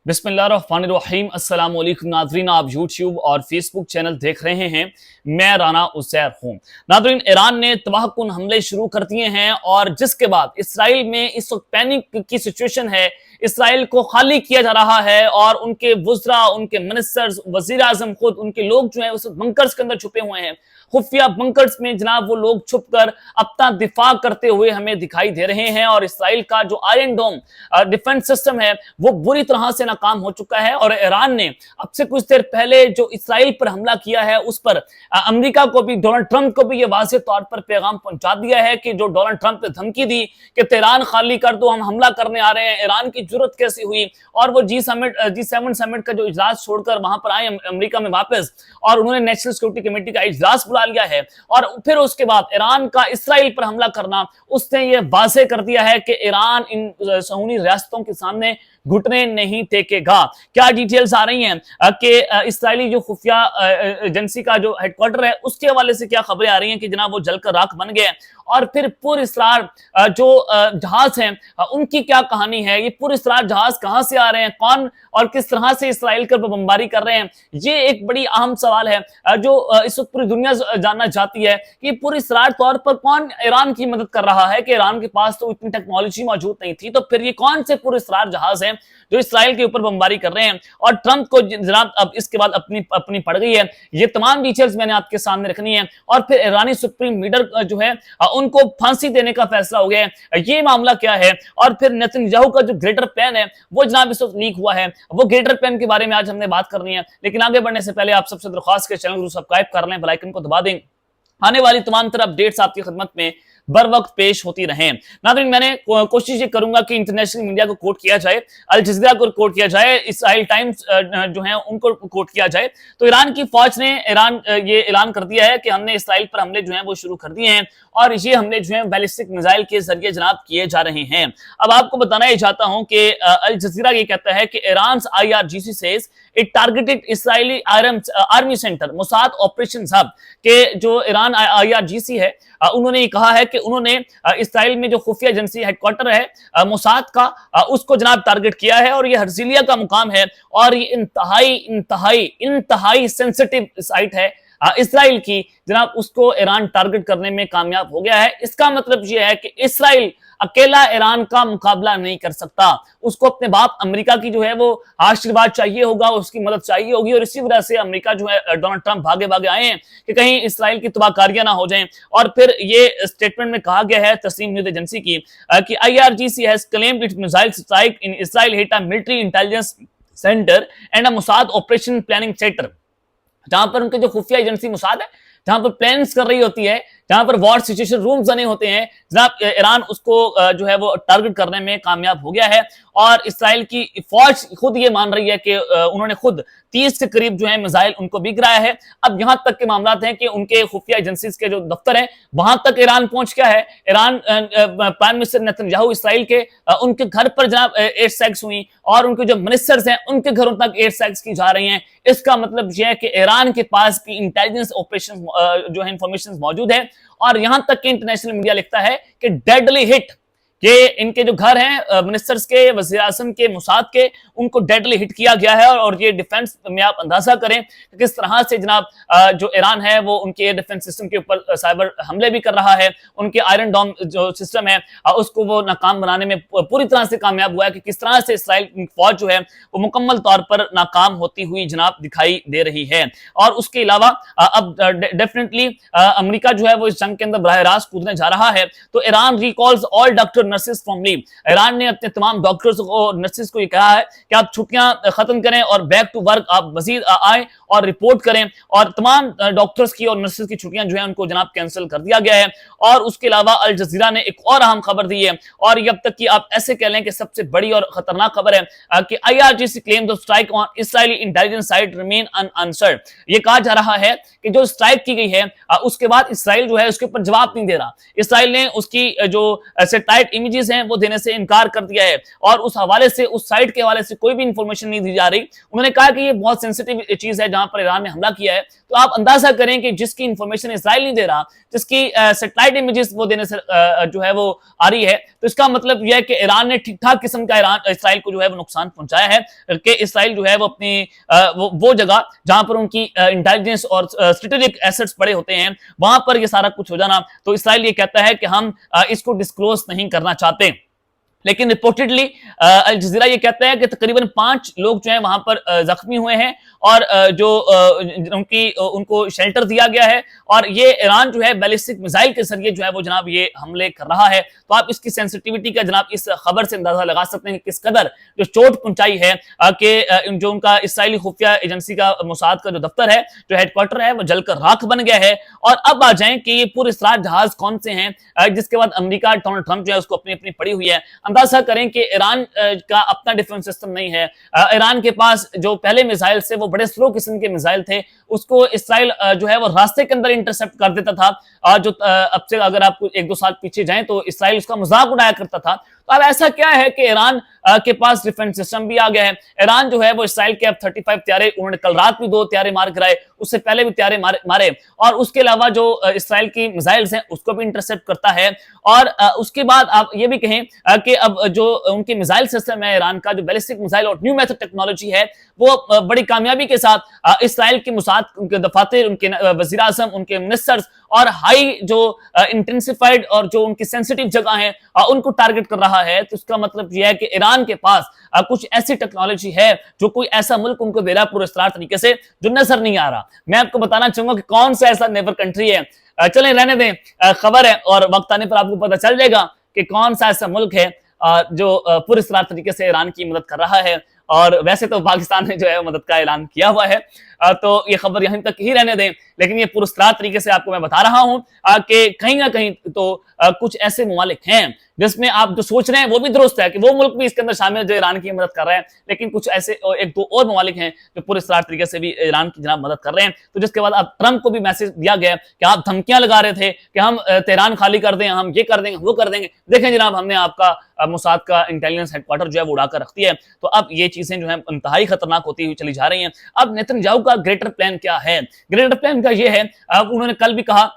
बिस्मिल्लाहिर्रहमानिर्रहीम अस्सलाम वालेकुम नाज़रीन, आप यूट्यूब और फेसबुक चैनल देख रहे हैं। मैं राना उसैर हूँ। नाज़रीन, ईरान ने तबाहकुन हमले शुरू कर दिए हैं और जिसके बाद इसराइल में इस वक्त पैनिक की सिचुएशन है। इसराइल को खाली किया जा रहा है और उनके वुज़रा, उनके मिनिस्टर्स, वज़ीर आज़म खुद, उनके लोग जो हैं उस बंकर्स के अंदर छुपे हुए हैं। खुफिया बंकर्स में जनाब वो लोग छुपकर अपना दिफा करते हुए हमें दिखाई दे रहे हैं और इसराइल का जो आयरन डोम डिफेंस सिस्टम है वो बुरी तरह से नाकाम हो चुका है। और ईरान ने अब से कुछ देर पहले जो इसराइल पर हमला किया है उस पर अमेरिका को भी, डोनाल्ड ट्रंप को भी ये वाज़ेह तौर पर पैगाम पहुंचा दिया है कि जो डोनाल्ड ट्रंप ने धमकी दी कि तेहरान खाली कर दो, हम हमला करने आ रहे हैं, ईरान की जरूरत कैसी हुई। और वो G7 समिट का जो इजलास छोड़कर वहां पर आए अमेरिका में वापस, और उन्होंने नेशनल सिक्योरिटी कमेटी का इजलास बुला लिया है। और फिर उसके बाद ईरान का इसराइल पर हमला करना, उसने ये वाज़ेह कर दिया है कि ईरान इन सहूनी रियासतों के सामने घुटने नहीं टेकेगा। क्या डिटेल्स आ रही हैं कि इस्राएली जो खुफिया एजेंसी का जो हेडक्वार्टर है उसके हवाले से क्या खबरें आ रही हैं कि जनाब वो जलकर राख बन गए। और फिर पुरअसरार जो जहाज हैं उनकी क्या कहानी है, ये पुरअसरार जहाज कहां से आ रहे हैं, कौन और किस तरह से इसराइल पर बमबारी कर रहे हैं, ये एक बड़ी अहम सवाल है जो इस वक्त पूरी दुनिया जानना चाहती है कि पुरअसरार तौर पर कौन ईरान की मदद कर रहा है। कि ईरान के पास तो इतनी टेक्नोलॉजी मौजूद नहीं थी, तो फिर ये कौन से पुरअसरार जहाज हैं जो इसराइल के ऊपर बमबारी कर रहे हैं। और ट्रंप को जनाब अब इसके बाद अपनी पड़ गई है। ये तमाम डिटेल्स मैंने आपके सामने रखनी है। और फिर ईरानी सुप्रीम लीडर जो है उनको फांसी देने का फैसला हो गया है, ये मामला क्या है। और फिर नेतन्याहू का जो ग्रेटर प्लान है वो जनाब इस वक्त लीक हुआ है, वो ग्रेटर प्लान के बारे में आज हमने बात करनी है। लेकिन आगे बढ़ने से पहले आप सबसे दरख्वास्त के चैनल को सब्सक्राइब कर लें, बेल आइकन को दबा दें, आने वाली तमाम तरह अपडेट्स आपकी खिदमत में बर वक्त पेश होती रहें। नाज़रीन, मैंने कोशिश ये करूंगा कि इंटरनेशनल मीडिया को कोट किया जाए, अल जज़ीरा को कोट किया जाए, इसराइल टाइम्स जो है उनको कोट किया जाए। तो ईरान की फौज ने ये ऐलान कर दिया है कि हमने इसराइल पर हमले जो हैं वो शुरू कर दिए हैं और ये हमले जो हैं बैलिस्टिक मिसाइल के जरिए जनाब किए जा रहे हैं। अब आपको बताना ही चाहता हूं कि अल जज़ीरा ये कहता है कि Iran IRGC says it targeted Israeli army centre Mossad operation hub के जो ईरान IRGC है उन्होंने कहा है कि उन्होंने इसराइल में जो खुफिया एजेंसी हेडक्वार्टर है मोसाद का उसको जनाब टारगेट किया है। और ये हर्जिलिया का मुकाम है और ये इंतहाई इंतहाई इंतहाई सेंसिटिव साइट है इसराइल की, जनाब उसको ईरान टारगेट करने में कामयाब हो गया है। इसका मतलब यह है कि इसराइल अकेला ईरान का मुकाबला नहीं कर सकता, उसको अपने बाप अमेरिका की जो है वो आशीर्वाद चाहिए होगा, उसकी मदद चाहिए होगी। और इसी वजह से अमेरिका जो है डोनाल्ड ट्रंप भागे भागे आए हैं कि कहीं इसराइल की तबाहकारियां ना हो जाएं। और फिर ये स्टेटमेंट में कहा गया है तस्नीम न्यूज़ एजेंसी की कि IRGC has claimed it's missile strike in Israel hit a military intelligence centre and a Mossad operation planning centre, जहां पर उनके जो खुफिया एजेंसी मोसाद है जहां पर प्लान्स कर रही होती है, जहां पर वॉर सिचुएशन रूम्स बने होते हैं, जनाब ईरान उसको जो है वो टारगेट करने में कामयाब हो गया है। और इसराइल की फौज खुद ये मान रही है कि उन्होंने खुद 30 के करीब जो है मिसाइल उनको भी गिराया है। अब यहां तक के मामला हैं कि उनके खुफिया एजेंसीज के जो दफ्तर हैं वहां तक ईरान पहुंच गया है। Iran prime minister Netanyahu Israel के उनके घर पर जनाब एयर स्ट्राइक्स हुई और उनके जो मिनिस्टर्स हैं उनके घरों तक एयर स्ट्राइक्स की जा रही हैं। इसका मतलब यह है कि ईरान के पास भी इंटेलिजेंस ऑपरेशन जो है इंफॉर्मेशन मौजूद है। और यहां तक कि इंटरनेशनल मीडिया लिखता है कि डेडली हिट कि इनके जो घर हैं मिनिस्टर्स के, वज़ीर आज़म के, मोसाद के, उनको डेडली हिट किया गया है। और ये डिफेंस में आप अंदाजा करें कि किस तरह से जनाब जो ईरान है वो उनके एयर डिफेंस सिस्टम के ऊपर साइबर हमले भी कर रहा है। उनके आयरन डोम जो सिस्टम है उसको वो नाकाम बनाने में पूरी तरह से कामयाब हुआ है कि किस तरह से इसराइल फौज जो है वो मुकम्मल तौर पर नाकाम होती हुई जनाब दिखाई दे रही है। और उसके अलावा अब डेफिनेटली अमेरिका जो है वो इस जंग के अंदर बराह रास्त कूदने जा रहा है। तो Iran recalls all doctor nurses from leave, Iran ने अपने तमाम डॉक्टर्स और नर्सेस को ये कहा है कि आप छुट्टियां खत्म करें और बैक टू वर्क आप मजीद आए और रिपोर्ट करें। और तमाम डॉक्टर्स की और नर्सेस की छुट्टियां जो है उनको जनाब कैंसिल कर दिया गया है। और उसके अलावा अल जज़ीरा ने एक और अहम खबर दी है और ये अब तक की आप ऐसे कह लें कि सबसे बड़ी और खतरनाक खबर है कि IRGC claim the strike on Israeli intelligence site remain unanswered. ये कहा जा रहा है कि जो स्ट्राइक की गई है उसके बाद इसराइल जो है उसके ऊपर जवाब नहीं दे रहा। इसराइल ने उसकी जो सैटेलाइट इमेजेस हैं वो देने से इनकार कर दिया है और उस हवाले से, उस साइट के हवाले से कोई भी इंफॉर्मेशन नहीं दी जा रही। उन्होंने कहा कि ये बहुत सेंसिटिव चीज है जहां पर ईरान ने हमला किया है। तो आप अंदाजा करें कि जिसकी इंफॉर्मेशन इसराइल नहीं दे रहा, जिसकी सैटेलाइट इमेजेस वो देने से जो है वो आ रही है, तो इसका मतलब यह है कि ईरान ने ठीक ठाक किस्म का इसराइल को जो है वो नुकसान पहुंचाया है कि इसराइल जो है वो अपनी वो जगह जहां पर उनकी इंटेलिजेंस और स्ट्रेटेजिक एसेट्स पड़े होते हैं वहां पर ये सारा कुछ हो जाना, तो इसराइल ये कहता है कि हम इसको डिस्क्लोज नहीं करना चाहते। लेकिन रिपोर्टेडली अल जजीरा ये कहता है कि तकरीबन 5 लोग जो हैं वहां पर जख्मी हुए हैं और उनको शेल्टर दिया गया है और ये ईरान जो है बैलिस्टिक मिसाइल के जरिए जो है वो जनाब ये हमले कर रहा है। तो आप इसकी सेंसिटिविटी का जनाब इस खबर से अंदाजा लगा सकते हैं कि किस कदर जो चोट पहुंचाई है कि जो उनका इसराइली खुफिया एजेंसी का मोसाद का जो दफ्तर है, जो हेडक्वार्टर है, वो जलकर राख बन गया है। और अब आ जाएं कि ये पूरे इसरार जहाज कौन से हैं जिसके बाद अमेरिका डोनाल्ड ट्रंप जो है उसको अपनी अपनी पड़ी हुई है। अंदाजा करें कि ईरान का अपना डिफेंस सिस्टम नहीं है। ईरान के पास जो पहले मिसाइल थे वो बड़े स्लो किस्म के मिसाइल थे, उसको इसराइल जो है वो रास्ते के अंदर इंटरसेप्ट कर देता था। जो अब से अगर आप 1-2 साल पीछे जाएं तो इसराइल उसका मजाक उड़ाया करता था। तो अब ऐसा क्या है कि ईरान के पास डिफेंस सिस्टम भी आ गया है। ईरान जो है वो इसराइल के अब 35 त्यारे, उन्होंने कल रात भी 2 त्यारे मार गिराए, उससे पहले भी त्यारे मारे और उसके अलावा जो इसराइल की मिसाइल्स हैं उसको भी इंटरसेप्ट करता है। और उसके बाद आप ये भी कहें कि अब जो उनकी मिसाइल सिस्टम है ईरान का, जो बैलिस्टिक मिसाइल और न्यू मेथड टेक्नोलॉजी है, वो बड़ी कामयाबी के साथ इसराइल के मुसाद, उनके दफातर, उनके वजीर आजम, उनके मिनिस्टर्स और हाई जो इंटेंसिफाइड और जो उनकी सेंसिटिव जगह है उनको टारगेट कर रहा है। तो इसका मतलब यह है कि ईरान के पास कुछ ऐसी टेक्नोलॉजी है जो कोई ऐसा मुल्क उनको दे रहा है पुरस्कार तरीके से जो नजर नहीं आ रहा। मैं आपको बताना चाहूंगा कि कौन सा ऐसा नेबर कंट्री है, चलें रहने दें, खबर है और वक्त आने पर आपको पता चल जाएगा कि कौन सा ऐसा मुल्क है जो पुरस्कार तरीके से ईरान की मदद कर रहा है। और वैसे तो पाकिस्तान ने जो है मदद का ऐलान किया हुआ है, तो ये खबर यहीं तक ही रहने दें। लेकिन ये पुरस्कार तरीके से आपको मैं बता रहा हूं कि कहीं ना कहीं तो कुछ ऐसे ममालिक हैं जिसमें आप जो सोच रहे हैं वो भी दुरुस्त है कि वो मुल्क भी इसके अंदर शामिल है जो ईरान की मदद कर रहे हैं, लेकिन कुछ ऐसे 1-2 और ममालिक हैं जो पुरस्कार तरीके से भी ईरान की जनाब मदद कर रहे हैं। तो जिसके बाद अब ट्रंप को भी मैसेज दिया गया कि आप धमकियां लगा रहे थे कि हम तेहरान खाली कर दें, हम ये कर देंगे, वो कर देंगे, देखें जनाब हमने आपका मोसाद का इंटेलिजेंस हेडक्वार्टर जो है वो उड़ाकर रख दिया है। तो अब ये चीजें जो है इंतहाई खतरनाक होती हुई चली जा रही हैं। अब नेतन्याहू का ग्रेटर प्लान क्या है? ग्रेटर प्लान का ये है, उन्होंने कल भी कहा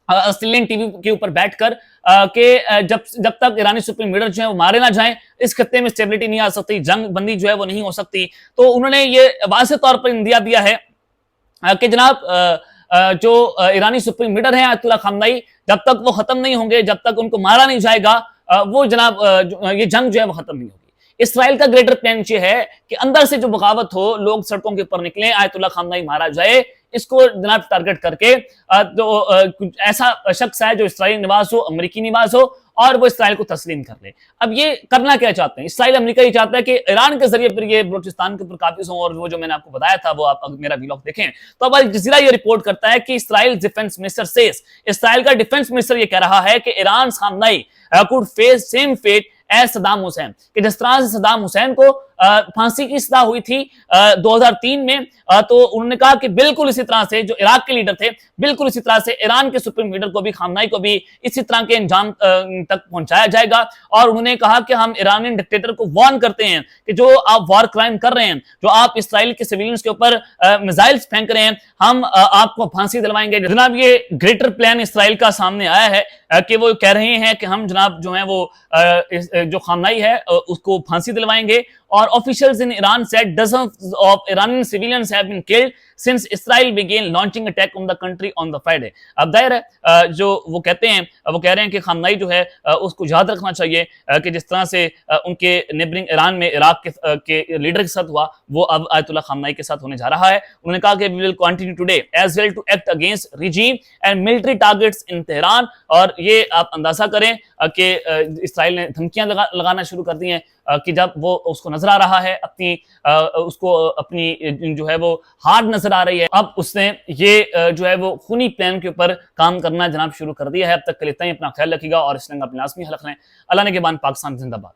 ऑस्ट्रेलियन टीवी के ऊपर बैठकर कि जब तक ईरानी सुप्रीम लीडर जो है वो मारे ना जाएं, इस खत्ते में स्टेबिलिटी नहीं आ सकती, जंग बंदी जो है वो नहीं हो सकती। तो उन्होंने ये वाज़ेह तौर पर इंदिया दिया है कि जनाब जो ईरानी सुप्रीम लीडर हैं अयतुल्ला खामनेई, जब तक वो खत्म नहीं होंगे, जब तक उनको मारा नहीं जाएगा, वो जनाब ये जंग जो है वो खत्म नहीं होगी। इसराइल का ग्रेटर प्लान ये है कि अंदर से जो बगावत हो, लोग सड़कों के ऊपर निकले, अयतुल्ला खामनेई मारा जाए, इसको जनाब टारगेट करके कुछ ऐसा शख्स है जो इसराइली निवास हो, अमेरिकी निवास हो और वो इसराइल को तस्लीम कर ले। अब ये करना क्या चाहते हैं इसराइल? अमेरिका ये चाहता है कि ईरान के जरिए फिर ये बलूचिस्तान के ऊपर काबिज हो, और वो जो मैंने आपको बताया था वो आप मेरा व्लॉग देखें। तो अब अल जज़ीरा ये रिपोर्ट करता है कि Israel defence minister says, Israel का डिफेंस मिनिस्टर ये कह रहा है कि Iran Khamenei could face same fate as Saddam Hussein, कि जिस तरह से सद्दाम हुसैन को फांसी की सजा हुई थी 2003 में, तो उन्होंने कहा कि बिल्कुल इसी तरह से जो इराक के लीडर थे, बिल्कुल इसी तरह से ईरान के सुप्रीम लीडर को भी, खामनेई को भी इसी तरह के अंजाम तक पहुंचाया जाएगा। और उन्होंने कहा कि हम ईरानी डिक्टेटर को वार्न करते हैं कि जो आप वॉर क्राइम कर रहे हैं, जो आप इसराइल के सिविलियंस के ऊपर मिसाइल्स फेंक रहे हैं, हम आपको फांसी दिलवाएंगे। जनाब ये ग्रेटर प्लान इसराइल का सामने आया है कि वो कह रहे हैं कि हम जनाब जो है वो जो खामनेई है उसको फांसी दिलवाएंगे। और officials in Iran said dozens of Iranian civilians have been killed since Israel began launching attack on the country on the Friday। अब दायर है जो वो कहते हैं, वो कह रहे हैं कि खामनेई जो है उसको याद रखना चाहिए कि जिस तरह से उनके नेबरिंग ईरान में इराक के लीडर के साथ हुआ, वो अब अयतुल्ला खामनेई के साथ होने जा रहा है। उन्होंने कहा कि we will continue today as well to act against regime and military targets in Tehran. और ये आप अंदाजा करें कि इसराइल ने धमकियां लगाना शुरू कर दी हैं कि जब वो उसको नजर आ रहा है उसको अपनी जो है वो हार नजर आ रही है, अब उसने ये जो है वो खूनी प्लान के ऊपर काम करना जनाब शुरू कर दिया है। अब तक के लिए इतना ही, अपना ख्याल रखिएगा और इस अपने लाजमी हलक लें। अल्लाह ने के बाद पाकिस्तान जिंदाबाद।